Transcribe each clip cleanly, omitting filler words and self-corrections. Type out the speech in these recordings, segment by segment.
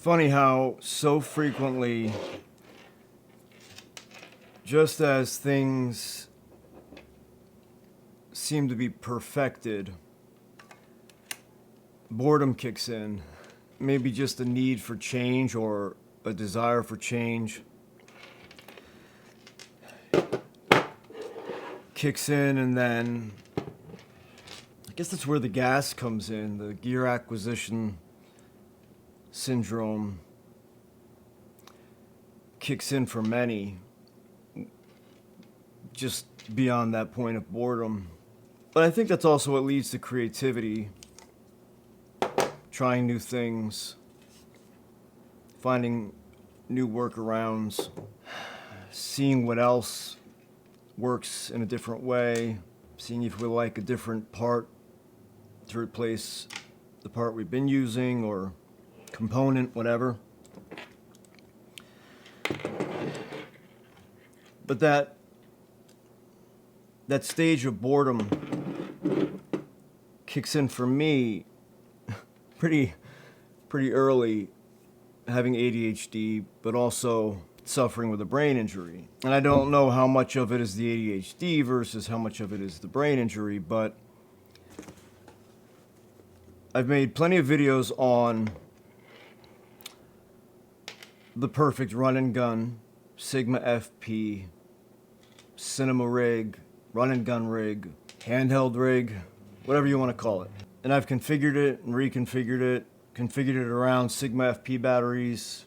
funny how so frequently, just as things seem to be perfected, boredom kicks in. Maybe just a need for change or a desire for change kicks in, and then I guess that's where the gas comes in, the gear acquisition syndrome kicks in for many, just beyond that point of boredom. But I think that's also what leads to creativity, trying new things, finding new workarounds, seeing what else works in a different way, seeing if we like a different part to replace the part we've been using, or component, whatever. But that stage of boredom kicks in for me pretty early, having ADHD, but also suffering with a brain injury. And I don't know how much of it is the ADHD versus how much of it is the brain injury, but I've made plenty of videos on the perfect run and gun, Sigma FP, cinema rig, run and gun rig, handheld rig, whatever you want to call it. And I've configured it and reconfigured it, configured it around Sigma FP batteries,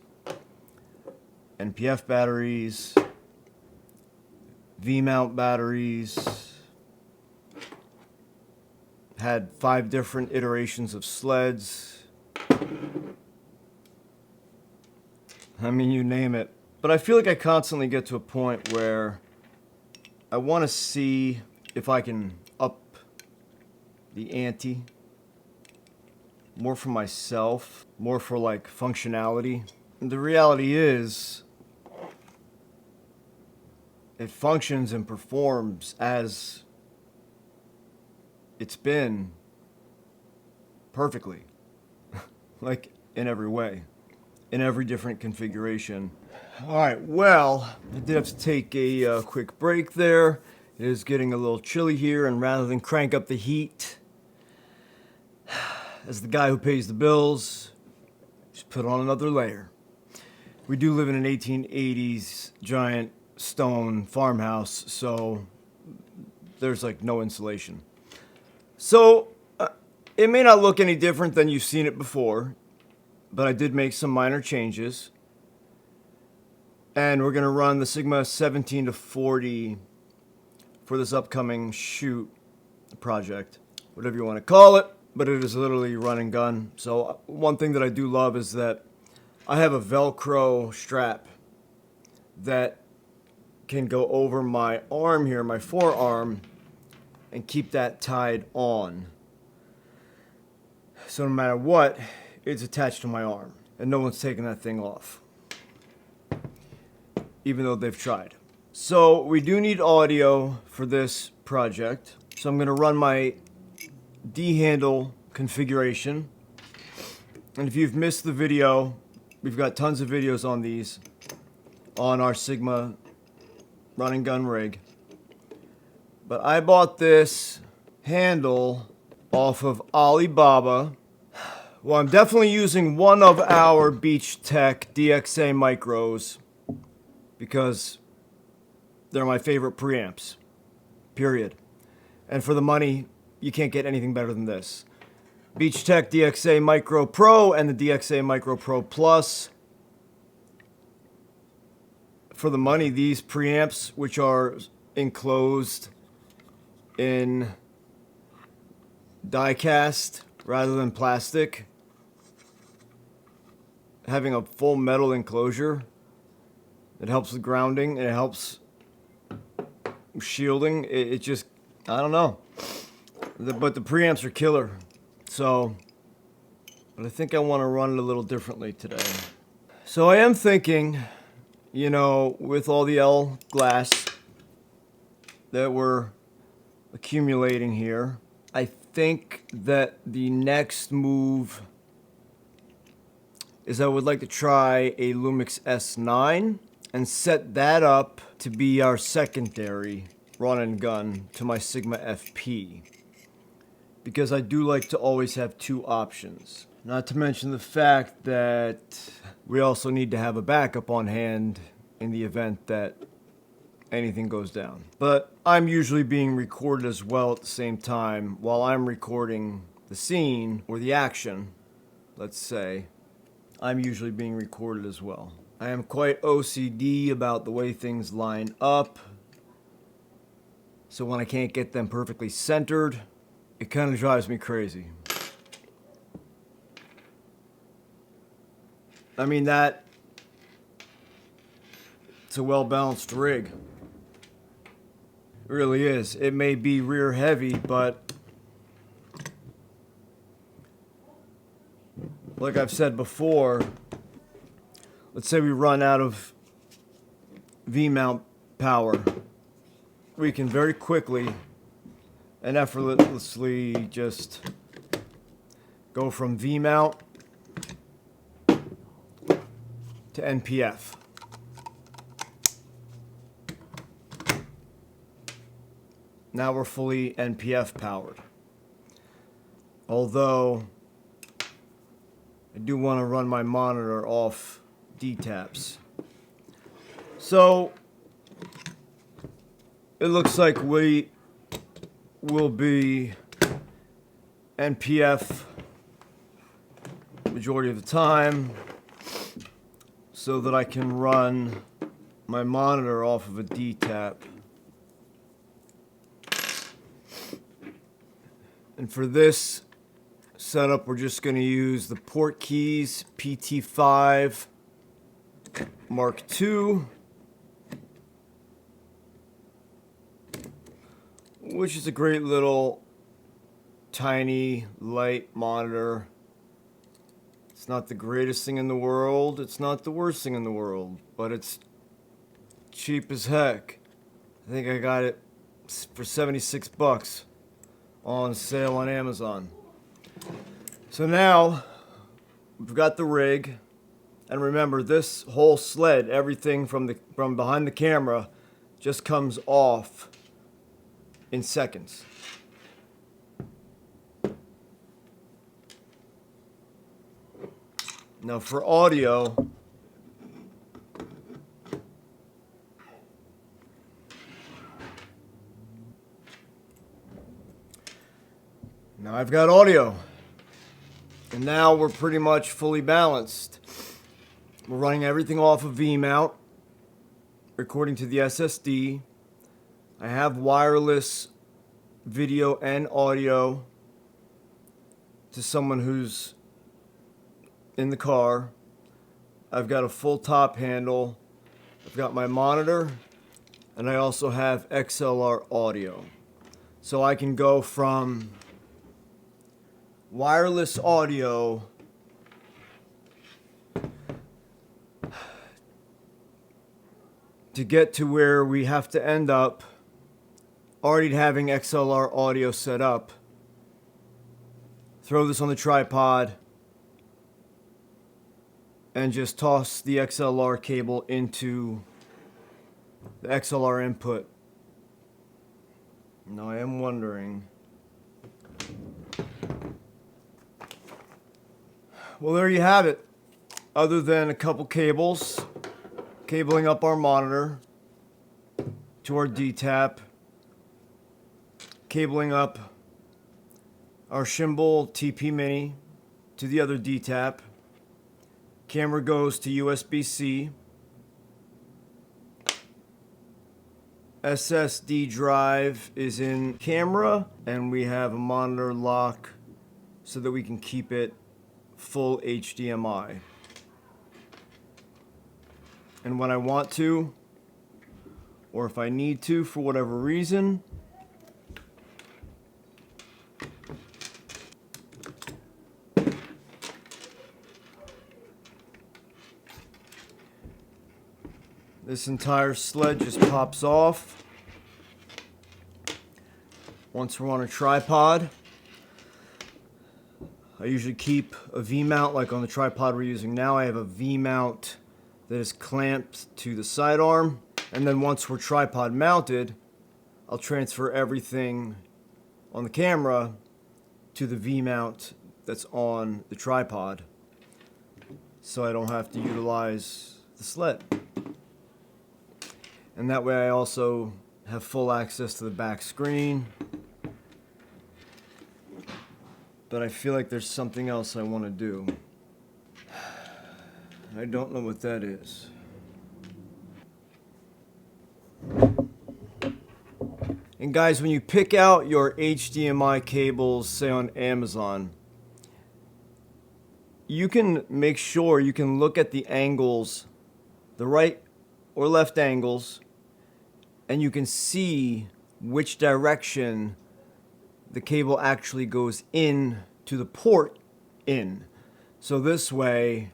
NPF batteries, V-mount batteries, had 5 different iterations of sleds. I mean, you name it. But I feel like I constantly get to a point where I want to see if I can up the ante more for myself, more for like functionality. And the reality is, it functions and performs as it's been perfectly, like in every way, in every different configuration. All right, well, I did have to take a quick break there. It is getting a little chilly here, and rather than crank up the heat, as the guy who pays the bills, just put on another layer. We do live in an 1880s giant stone farmhouse, so there's like no insulation. So it may not look any different than you've seen it before, but I did make some minor changes. And we're going to run the Sigma 17 to 40 for this upcoming shoot project, whatever you want to call it, but it is literally run and gun. So one thing that I do love is that I have a Velcro strap that can go over my arm here, my forearm, and keep that tied on. So no matter what, it's attached to my arm, and no one's taking that thing off, even though they've tried. So we do need audio for this project. So I'm gonna run my D-handle configuration. And if you've missed the video, we've got tons of videos on these on our Sigma run and gun rig. But I bought this handle off of Alibaba. Well, I'm definitely using one of our BeachTek DXA micros because they're my favorite preamps, period. And for the money, you can't get anything better than this. BeachTek DXA Micro Pro and the DXA Micro Pro Plus. For the money, these preamps, which are enclosed in die cast rather than plastic, having a full metal enclosure, it helps with grounding and it helps shielding. It just, I don't know. But the preamps are killer. So, but I think I want to run it a little differently today. So I am thinking, you know, with all the L glass that we're accumulating here, I think that the next move is I would like to try a Lumix S9 and set that up to be our secondary run and gun to my Sigma FP. Because I do like to always have two options. Not to mention the fact that we also need to have a backup on hand in the event that anything goes down. But I'm usually being recorded as well at the same time while I'm recording the scene or the action, let's say. I'm usually being recorded as well. I am quite OCD about the way things line up. So when I can't get them perfectly centered, it kind of drives me crazy. I mean, it's a well-balanced rig. It really is. It may be rear heavy, but like I've said before, let's say we run out of V-mount power. We can very quickly and effortlessly just go from V-mount to NPF. Now we're fully NPF powered. Although I do want to run my monitor off D-taps. So it looks like we will be NPF majority of the time so that I can run my monitor off of a D-tap. And for this setup, we're just going to use the Portkeys PT5 Mark II, which is a great little tiny light monitor. It's not the greatest thing in the world, it's not the worst thing in the world, but it's cheap as heck. I think I got it for 76 bucks on sale on Amazon. So now we've got the rig, and remember, this whole sled, everything from behind the camera, just comes off in seconds. Now for audio, now I've got audio, and now we're pretty much fully balanced. We're running everything off of V-mount, recording to the SSD. I have wireless video and audio to someone who's in the car. I've got a full top handle. I've got my monitor, and I also have XLR audio. So I can go from wireless audio to get to where we have to end up already having XLR audio set up. Throw this on the tripod and just toss the XLR cable into the XLR input. Now I am wondering, well, there you have it. Other than a couple cables, cabling up our monitor to our D-tap, cabling up our Shimbal TP Mini to the other D-tap. Camera goes to USB-C. SSD drive is in camera, and we have a monitor lock so that we can keep it full HDMI. And when I want to, or if I need to for whatever reason, this entire sled just pops off once we're on a tripod. I usually keep a V-mount, like on the tripod we're using now. I have a V-mount that is clamped to the sidearm. And then once we're tripod mounted, I'll transfer everything on the camera to the V-mount that's on the tripod, so I don't have to utilize the sled. And that way I also have full access to the back screen. But I feel like there's something else I want to do. I don't know what that is. And guys, when you pick out your HDMI cables, say on Amazon, you can make sure you can look at the angles, the right or left angles, and you can see which direction the cable actually goes in to the port in. So this way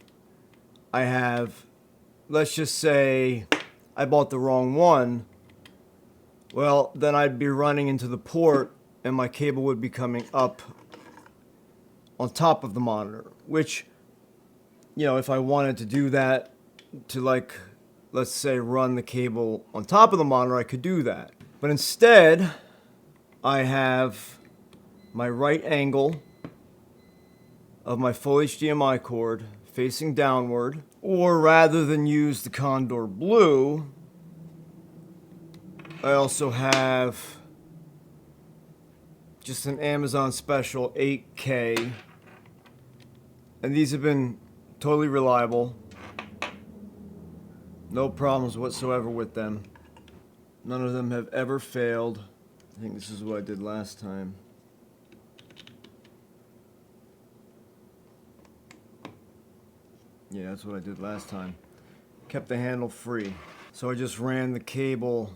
I have, let's just say I bought the wrong one. Well, then I'd be running into the port and my cable would be coming up on top of the monitor, which, you know, if I wanted to do that to, like, let's say run the cable on top of the monitor, I could do that. But instead, I have my right angle of my full HDMI cord facing downward, or rather than use the Condor Blue, I also have just an Amazon special 8K, and these have been totally reliable. No problems whatsoever with them. None of them have ever failed. I think this is what I did last time. Yeah, that's what I did last time. Kept the handle free. So I just ran the cable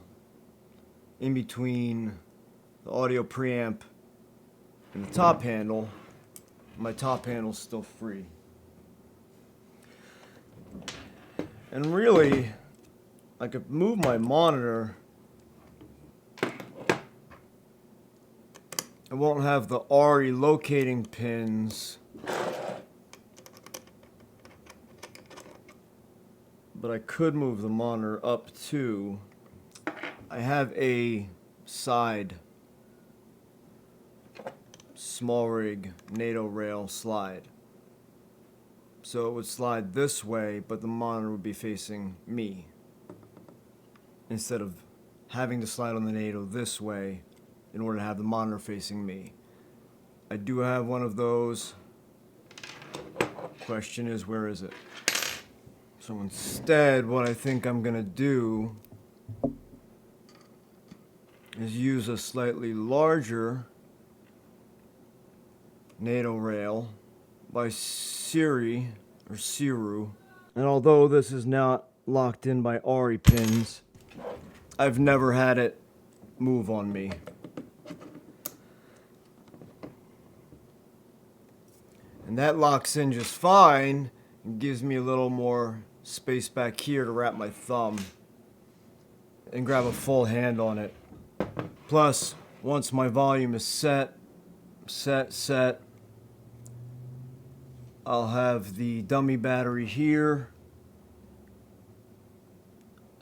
in between the audio preamp and the top handle. My top handle's still free. And really, I could move my monitor. I won't have the RE locating pins, but I could move the monitor up too. I have a side small rig NATO rail slide. So it would slide this way, but the monitor would be facing me, instead of having to slide on the NATO this way in order to have the monitor facing me. I do have one of those. Question is, where is it? So instead, what I think I'm gonna do is use a slightly larger NATO rail by Ciru. And although this is not locked in by RE pins, I've never had it move on me. And that locks in just fine and gives me a little more space back here to wrap my thumb and grab a full hand on it. Plus, once my volume is set, I'll have the dummy battery here.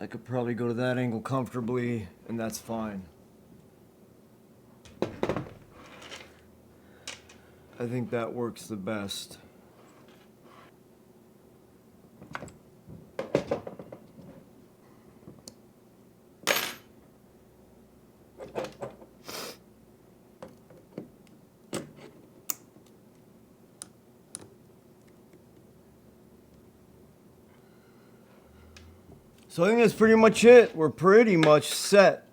I could probably go to that angle comfortably, and that's fine. I think that works the best. So I think that's pretty much it. We're pretty much set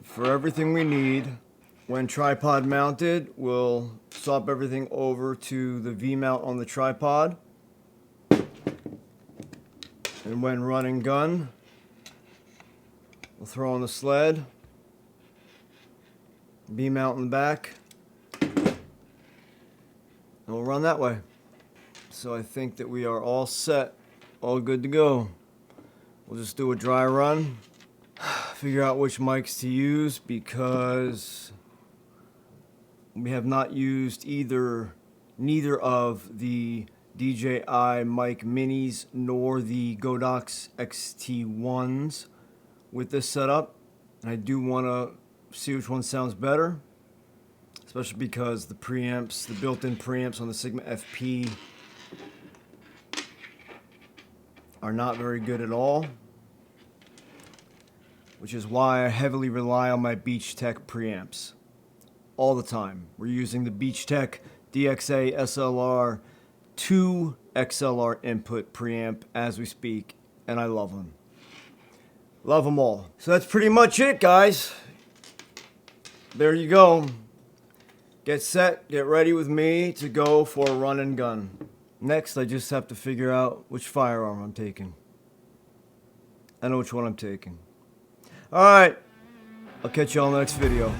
for everything we need. When tripod mounted, we'll swap everything over to the V-mount on the tripod. And when running gun, we'll throw on the sled, V-mount in the back, and we'll run that way. So I think that we are all set, all good to go. We'll just do a dry run, figure out which mics to use, because we have not used either neither of the DJI mic minis nor the Godox XT1s with this setup. And I do want to see which one sounds better, especially because the preamps, the built-in preamps on the Sigma FP are not very good at all, which is why I heavily rely on my BeachTek preamps all the time. We're using the BeachTek DXA-SLR 2 XLR input preamp as we speak, and I love them. Love them all. So that's pretty much it, guys. There you go. Get set, get ready with me to go for a run and gun. Next, I just have to figure out which firearm I'm taking. I know which one I'm taking. Alright, I'll catch you on the next video.